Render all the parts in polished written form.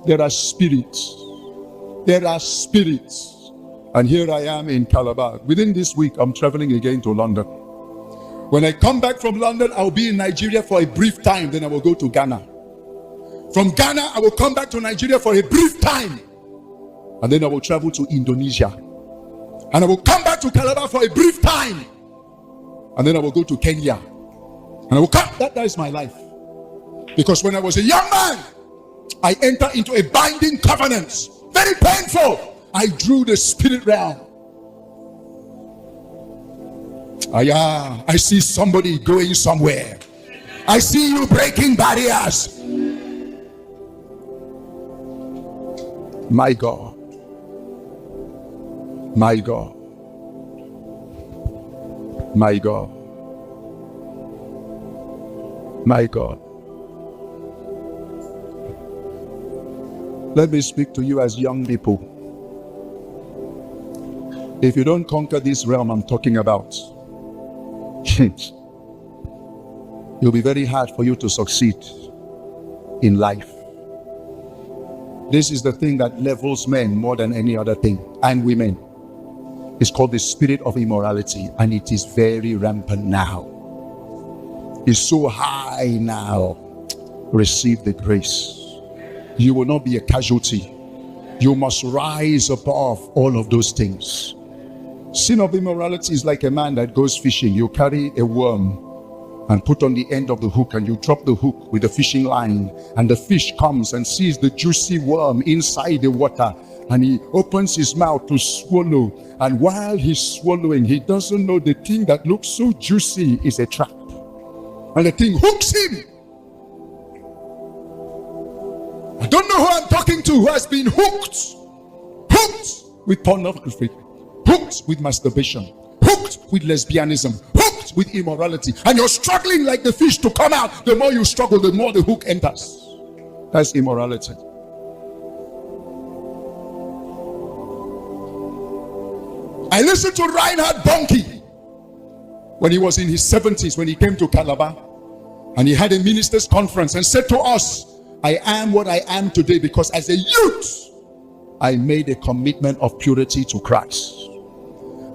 There are spirits. There are spirits. And here I am in Calabar. Within this week, I'm traveling again to London. When I come back from London, I'll be in Nigeria for a brief time. Then I will go to Ghana. From Ghana, I will come back to Nigeria for a brief time. And then I will travel to Indonesia. And I will come back to Calabar for a brief time. And then I will go to Kenya. And I will come. That is my life. Because when I was a young man, I entered into a binding covenant. Very painful. I drew the spirit realm. I see somebody going somewhere. I see you breaking barriers. My God. My God. My God. My God. Let me speak to you as young people. If you don't conquer this realm I'm talking about, it'll be very hard for you to succeed in life. This is the thing that levels men more than any other thing, and women. It's called the spirit of immorality, and it is very rampant now. It's so high now. Receive the grace. You will not be a casualty. You must rise above all of those things. Sin of immorality is like a man that goes fishing. You carry a worm and put on the end of the hook, and you drop the hook with the fishing line, and the fish comes and sees the juicy worm inside the water, and he opens his mouth to swallow, and while he's swallowing, he doesn't know the thing that looks so juicy is a trap, and the thing hooks him. I don't know who I'm talking to who has been hooked with pornography, hooked with masturbation, hooked with lesbianism, hooked with immorality, and you're struggling like the fish to come out. The more you struggle, the more the hook enters. That's immorality. I listened to Reinhard Bonnky when he was in his 70s, when he came to Calabar, and he had a ministers' conference and said to us, I am what I am today because as a youth I made a commitment of purity to Christ,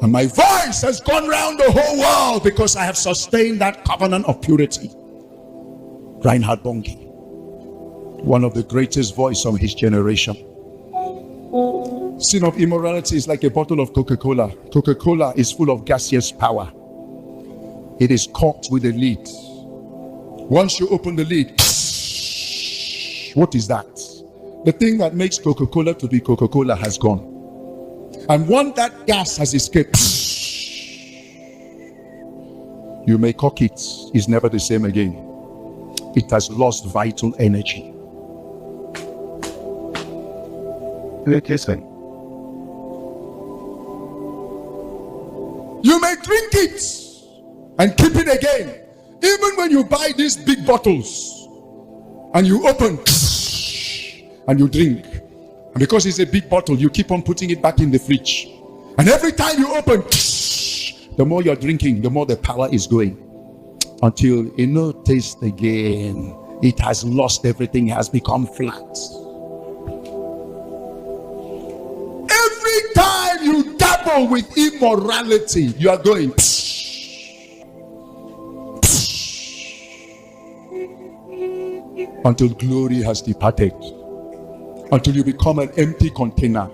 and my voice has gone round the whole world because I have sustained that covenant of purity. Reinhard Bonnky, one of the greatest voices of his generation. Sin of immorality is like a bottle of Coca-Cola. Coca-Cola is full of gaseous power. It is corked with a lid. Once you open the lid, what is that? The thing that makes Coca-Cola to be Coca-Cola has gone. And once that gas has escaped, you may cork it. It's never the same again. It has lost vital energy. Listen. You may drink it and keep it again. Even when you buy these big bottles and you open and you drink, and because it's a big bottle, you keep on putting it back in the fridge, and every time you open, the more you're drinking, the more the power is going, until it no taste again. It has lost everything, has become flat. Every time you dabble with immorality, you are going until glory has departed, until you become an empty container,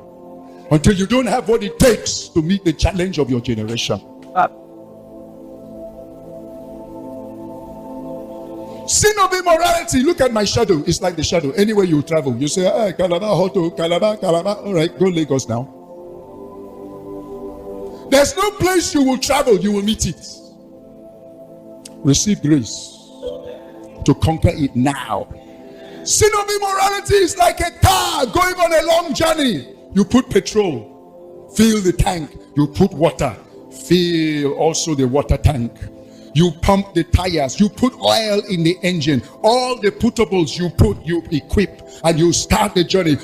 until you don't have what it takes to meet the challenge of your generation. Sin of immorality. Look at my shadow. It's like the shadow. Anywhere you travel, you say, hey, Calabar, Hoto, Calabar, Calabar. All right, go Lagos now. There's no place you will travel, you will meet it. Receive grace to conquer it now. Sin of immorality is like a car going on a long journey. You put petrol, fill the tank. You put water, fill also the water tank. You pump the tires, you put oil in the engine. All the putables you put, you equip, and you start the journey.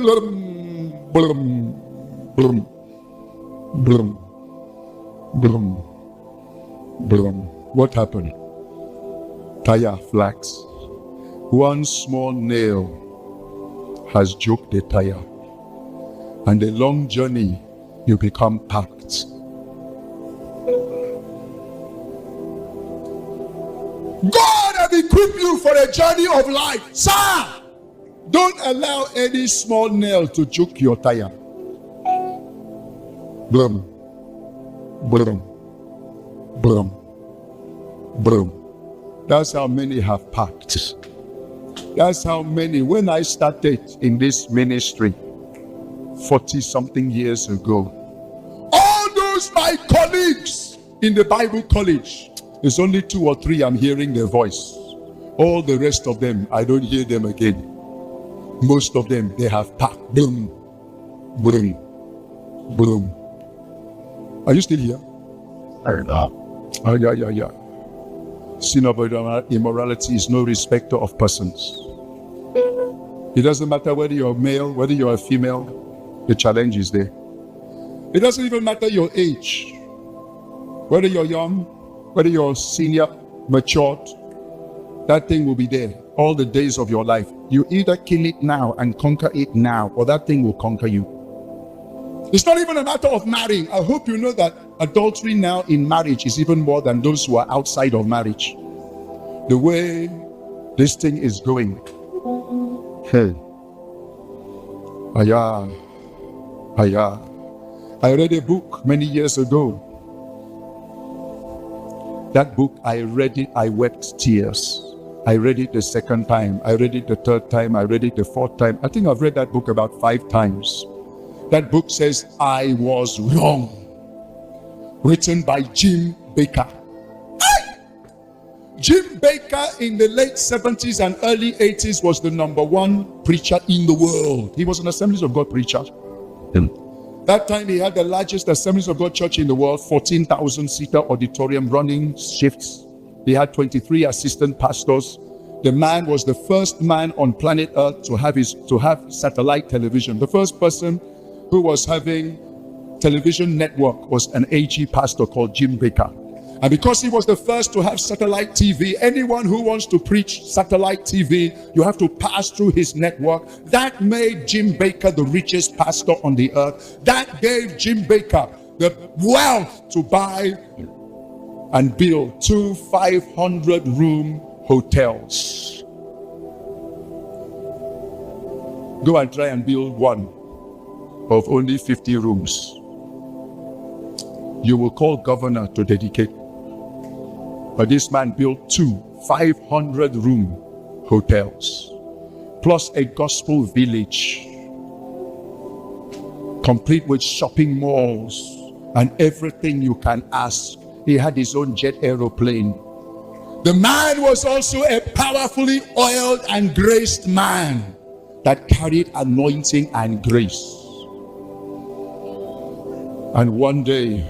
Blum, blum, blum, blum, blum. What happened? Tire flags. One small nail has joked the tire, and the long journey you become packed. God has equipped you for a journey of life. Sir, don't allow any small nail to choke your tire. Blum, blum, blum, blum. That's how many have packed. That's how many. When I started in this ministry 40-something years ago, all those my colleagues in the Bible college, it's only 2 or 3 I'm hearing their voice. All the rest of them, I don't hear them again. Most of them, they have packed. Boom, boom, boom. Are you still here? Yeah. Sin of immorality is no respecter of persons. It doesn't matter whether you're male, whether you're a female, the challenge is there. It doesn't even matter your age, whether you're young, whether you're senior, matured, that thing will be there all the days of your life. You either kill it now and conquer it now, or that thing will conquer you. It's not even a matter of marrying. I hope you know that adultery now in marriage is even more than those who are outside of marriage. The way this thing is going. Hey. Aya. I read a book many years ago. That book, I read it, I wept tears. I read it the second time. I read it the third time. I read it the fourth time. I think I've read that book about 5 times. That book says, I Was Wrong. Written by Jim Baker. Jim Baker in the late 70s and early 80s was the #1 preacher in the world. He was an Assemblies of God preacher. That time he had the largest Assemblies of God church in the world, 14,000-seater auditorium running shifts. He had 23 assistant pastors. The man was the first man on planet Earth to have satellite television. The first person who was having television network was an AG pastor called Jim Baker. And because he was the first to have satellite TV, anyone who wants to preach satellite TV, you have to pass through his network. That made Jim Baker the richest pastor on the earth. That gave Jim Baker the wealth to buy and build 2 500-room hotels. Go and try and build one of only 50 rooms. You will call governor to dedicate. But this man built 2 500-room hotels, plus a gospel village, complete with shopping malls and everything you can ask. He had his own jet aeroplane. The man was also a powerfully oiled and graced man that carried anointing and grace. And one day,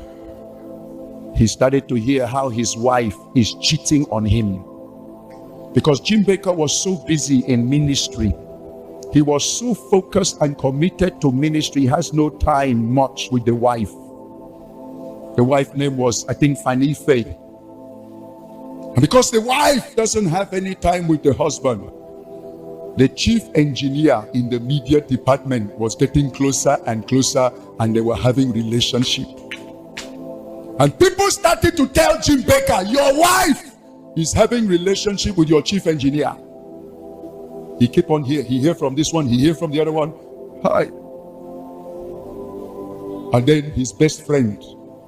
he started to hear how his wife is cheating on him. Because Jim Baker was so busy in ministry. He was so focused and committed to ministry, he has no time much with the wife. The wife's name was, I think, Fanny Faye. And because the wife doesn't have any time with the husband, the chief engineer in the media department was getting closer and closer, and they were having relationship. And people started to tell Jim Baker, your wife is having relationship with your chief engineer. He kept on here. He hear from this one. He hear from the other one. Hi. And then his best friend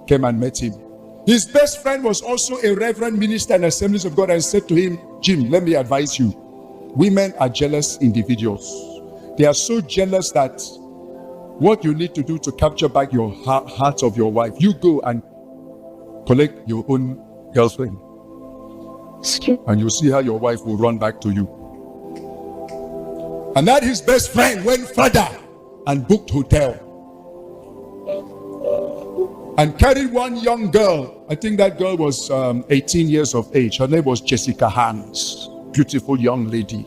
came and met him. His best friend was also a reverend minister in Assemblies of God, and said to him, Jim, let me advise you. Women are jealous individuals. They are so jealous that what you need to do to capture back your heart of your wife, you go and collect your own girlfriend. And you see how your wife will run back to you. And that his best friend went further and booked hotel. And carried one young girl. I think that girl was 18 years of age. Her name was Jessica Hans. Beautiful young lady.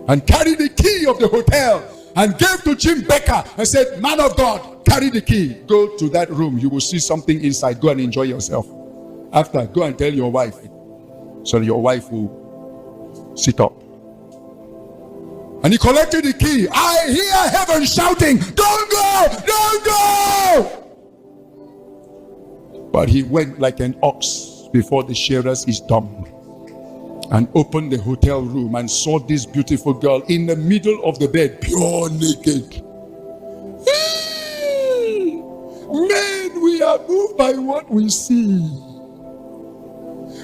And carried the key of the hotel and gave to Jim Baker and said, man of God, carry the key. Go to that room. You will see something inside. Go and enjoy yourself. After, go and tell your wife. So your wife will Sit up. And he collected the key. I hear heaven shouting, don't go, don't go. But he went like an ox before the shearers is dumb, and opened the hotel room and saw this beautiful girl in the middle of the bed, pure naked. Men, we are moved by what we see.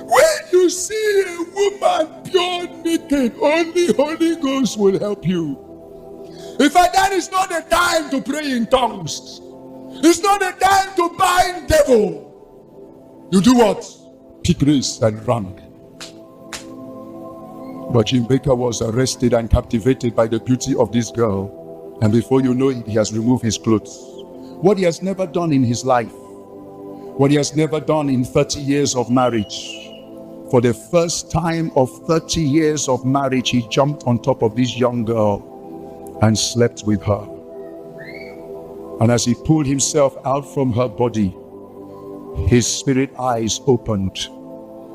When you see a woman pure naked, only Holy Ghost will help you. In fact, that is not the time to pray in tongues. It's not the time to bind devil. You do what? Pick race and run. But Jim Baker was arrested and captivated by the beauty of this girl. And before you know it, he has removed his clothes. What he has never done in his life, what he has never done in 30 years of marriage. For the first time of 30 years of marriage, he jumped on top of this young girl and slept with her. And as he pulled himself out from her body, his spirit eyes opened.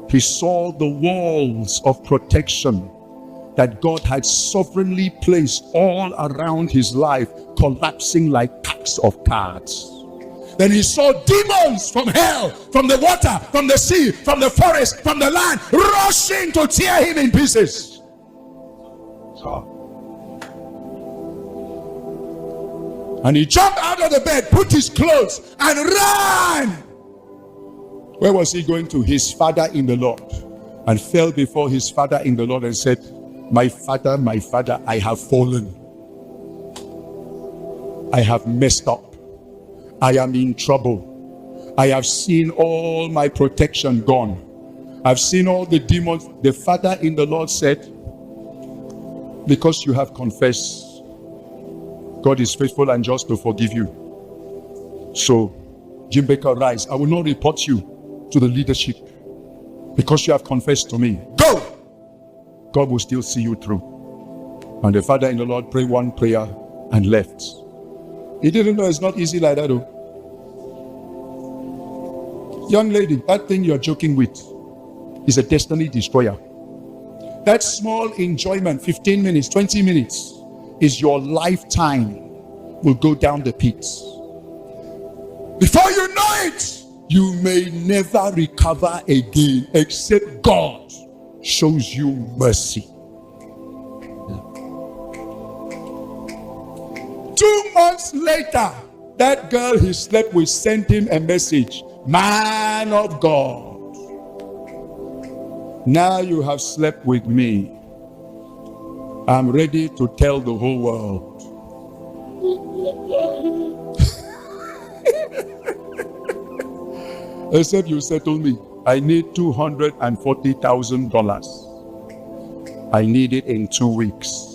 He saw the walls of protection that God had sovereignly placed all around his life collapsing like packs of cards. Then he saw demons from hell, from the water, from the sea, from the forest, from the land, rushing to tear him in pieces. And he jumped out of the bed, put his clothes, and ran. Where was he going to? His father in the Lord. And fell before his father in the Lord and said, my father, I have fallen. I have messed up. I am in trouble. I have seen all my protection gone. I've seen all the demons. The father in the Lord said, because you have confessed, God is faithful and just to forgive you. So, Jim Baker, rise. I will not report you to the leadership because you have confessed to me. Go! God will still see you through. And the father in the Lord prayed one prayer and left. He didn't know it's not easy like that, though. Young lady, that thing you're joking with is a destiny destroyer. That small enjoyment, 15 minutes, 20 minutes, is your lifetime will go down the pits. Before you know it, you may never recover again except God shows you mercy. 2 months later, that girl he slept with sent him a message. Man of God, now you have slept with me. I'm ready to tell the whole world. Except you settle me. I need $240,000. I need it in 2 weeks.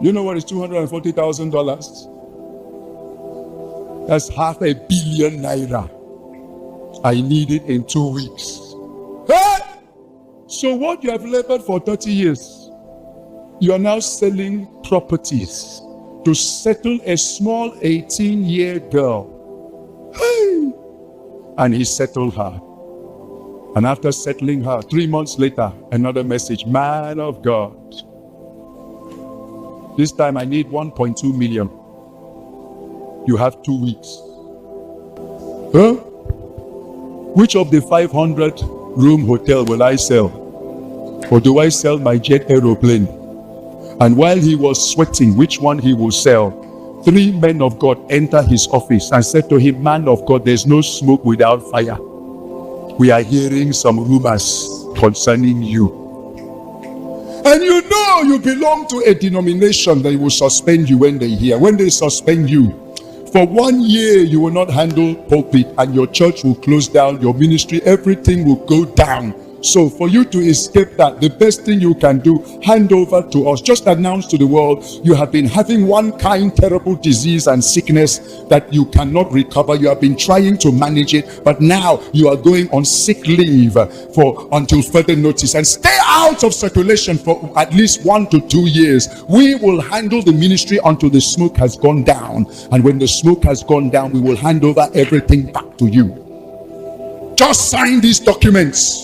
You know what is $240,000? That's $500 million naira. I need it in 2 weeks. Hey! So what you have labored for 30 years, you are now selling properties to settle a small 18-year girl. Hey! And he settled her. And after settling her, 3 months later, another message. Man of God. This time I need 1.2 million. You have 2 weeks. Huh? Which of the 500-room hotel will I sell? Or do I sell my jet aeroplane? And while he was sweating, which one he will sell? 3 men of God enter his office and said to him, man of God, there's no smoke without fire. We are hearing some rumors concerning you. And you know you belong to a denomination that will suspend you when they hear. When they suspend you, for 1 year you will not handle pulpit and your church will close down, your ministry, everything will go down. So for you to escape that, the best thing you can do, hand over to us. Just announce to the world, you have been having one kind terrible disease and sickness that you cannot recover. You have been trying to manage it, but now you are going on sick leave for until further notice, and stay out of circulation for at least 1 to 2 years. We will handle the ministry until the smoke has gone down, and when the smoke has gone down, we will hand over everything back to you. Just sign these documents.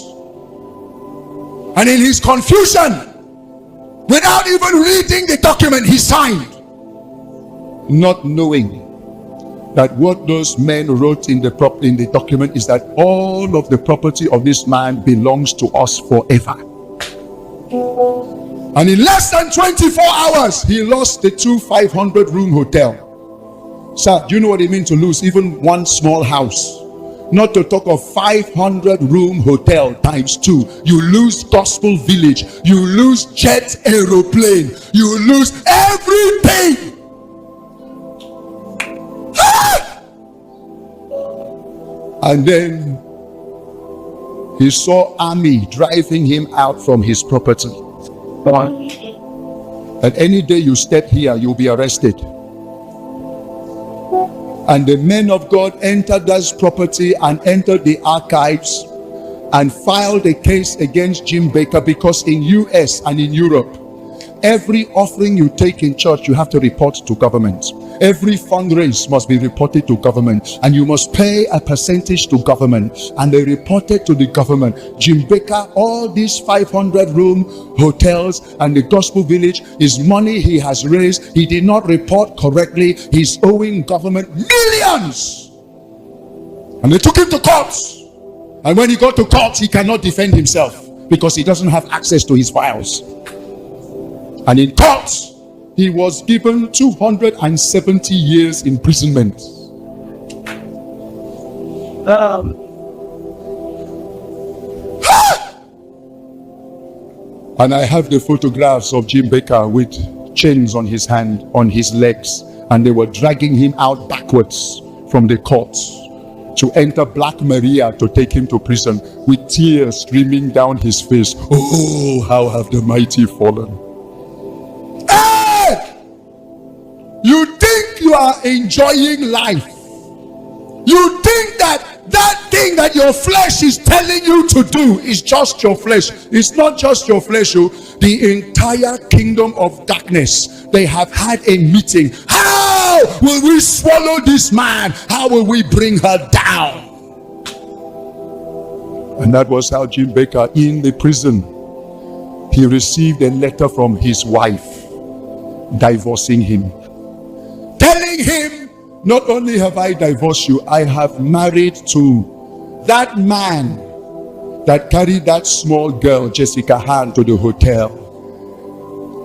And in his confusion, Without even reading the document, he signed, not knowing that what those men wrote in the document is that all of the property of this man belongs to us forever. And in less than 24 hours, he lost the 500-room hotel. Sir, do you know what it means to lose even one small house? Not to talk of 500-room hotel times 2. You lose gospel village. You lose jet aeroplane. You lose everything. And then he saw army driving him out from his property. And any day you step here, you'll be arrested. And the men of God entered that property and entered the archives and filed a case against Jim Bakker, because in US and in Europe, every offering you take in church, you have to report to government. Every fundraise must be reported to government, and you must pay a percentage to government. And they reported to the government. Jim Bakker, all these 500-room hotels and the gospel village is money he has raised. He did not report correctly. He's owing government millions. And they took him to court. And when he got to court, he cannot defend himself because he doesn't have access to his files. And in court, he was given 270 years imprisonment. And I have the photographs of Jim Bakker with chains on his hand, on his legs, and they were dragging him out backwards from the court to enter Black Maria to take him to prison, with tears streaming down his face. Oh, how have the mighty fallen. You think you are enjoying life. You think that thing that your flesh is telling you to do is just your flesh. It's not just your flesh. The entire kingdom of darkness, they have had a meeting. How will we swallow this man? How will we bring her down? And that was how Jim Bakker, in the prison, he received a letter from his wife divorcing him, telling him, not only have I divorced you, I have married to that man that carried that small girl, Jessica Han, to the hotel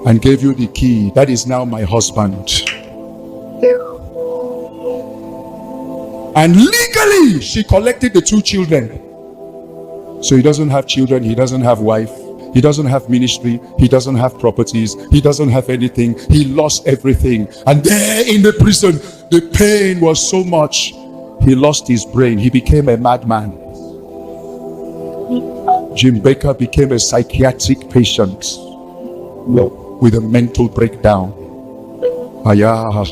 and gave you the key. That is now my husband. And legally, she collected the 2 children. So he doesn't have children, he doesn't have wife. He doesn't have ministry. He doesn't have properties. He doesn't have anything. He lost everything. And there in the prison, the pain was so much. He lost his brain. He became a madman. Jim Bakker became a psychiatric patient with a mental breakdown. Ayah.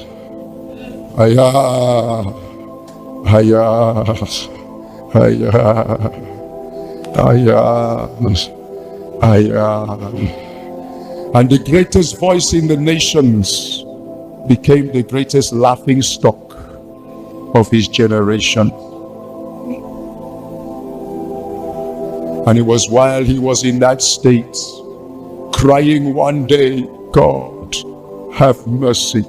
Ayah. Ayah. Ayah. Ayah. And the greatest voice in the nations became the greatest laughing stock of his generation. And it was while he was in that state, crying one day, God, have mercy.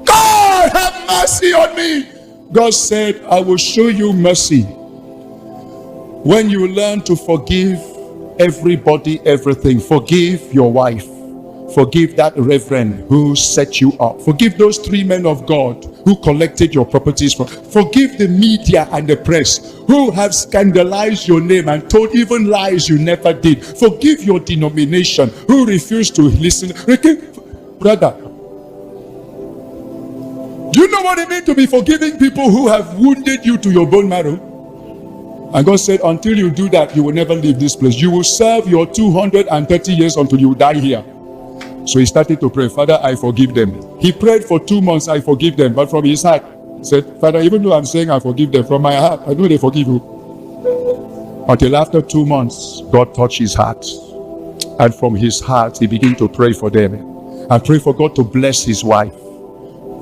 God, have mercy on me. God said, I will show you mercy when you learn to forgive everybody, everything. Forgive your wife. Forgive that reverend who set you up. Forgive those 3 men of God who collected your properties from. Forgive the media and the press who have scandalized your name and told even lies you never did. Forgive your denomination who refused to listen. Brother, do you know what it means to be forgiving people who have wounded you to your bone marrow? And God said, until you do that, you will never leave this place. You will serve your 230 years until you die here. So he started to pray, Father, I forgive them. He prayed for 2 months, I forgive them. But from his heart, he said, Father, even though I'm saying I forgive them, from my heart, I know they forgive you. Until after 2 months, God touched his heart. And from his heart, he began to pray for them. And pray for God to bless his wife.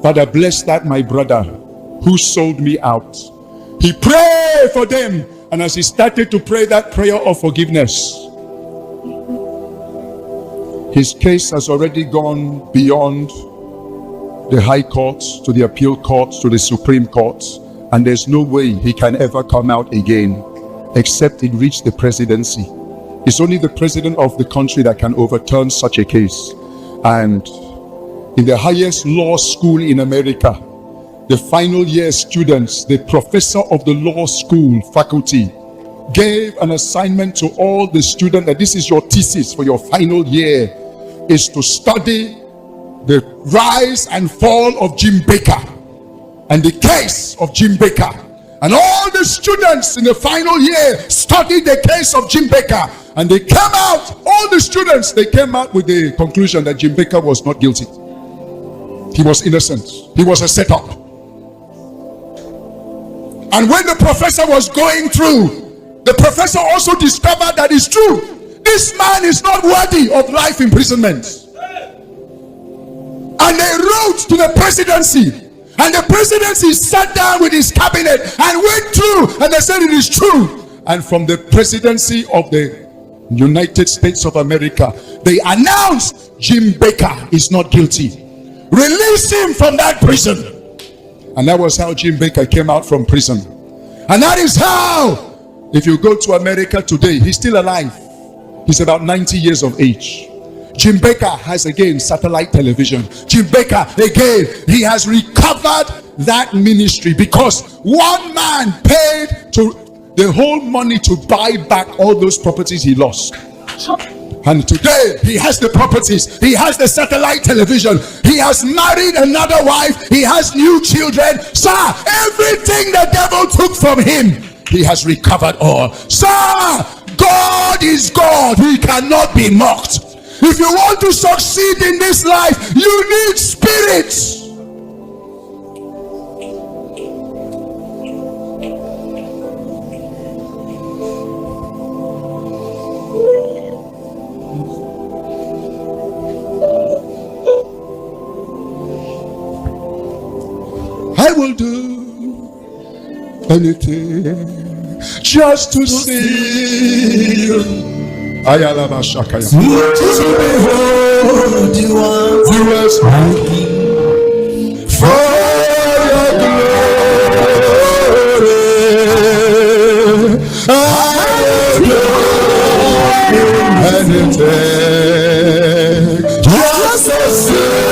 Father, bless that my brother who sold me out. He prayed for them. And as he started to pray that prayer of forgiveness, His case has already gone beyond the High Court, to the Appeal Court, to the Supreme Court, and there's no way he can ever come out again except it reach the presidency. It's only the president of the country that can overturn such a case. And in the highest law school in America, the final year students, the professor of the law school faculty gave an assignment to all the students that this is your thesis for your final year, is to study the rise and fall of Jim Baker and the case of Jim Baker. And all the students in the final year studied the case of Jim Baker, and they came out, all the students, they came out with the conclusion that Jim Baker was not guilty. He was innocent. He was a setup. And when the professor was going through, the professor also discovered that it's true. This man is not worthy of life imprisonment. And they wrote to the presidency, and the presidency sat down with his cabinet and went through, and they said it is true. And from the presidency of the United States of America, they announced Jim Baker is not guilty. Release him from that prison. And that was how Jim Baker came out from prison. And that is how, if you go to America today, he's still alive. He's about 90 years of age. Jim Baker has again satellite television. Jim Baker again, he has recovered that ministry because one man paid to the whole money to buy back all those properties he lost. And today he has the properties, he has the satellite television, he has married another wife, he has new children. Sir, everything the devil took from him, he has recovered all. Sir, God is God, he cannot be mocked. If you want to succeed in this life, you need spirits. I will do anything just to see you. Ayalaba Shakaya. To behold you as for your glory, I will do anything just to see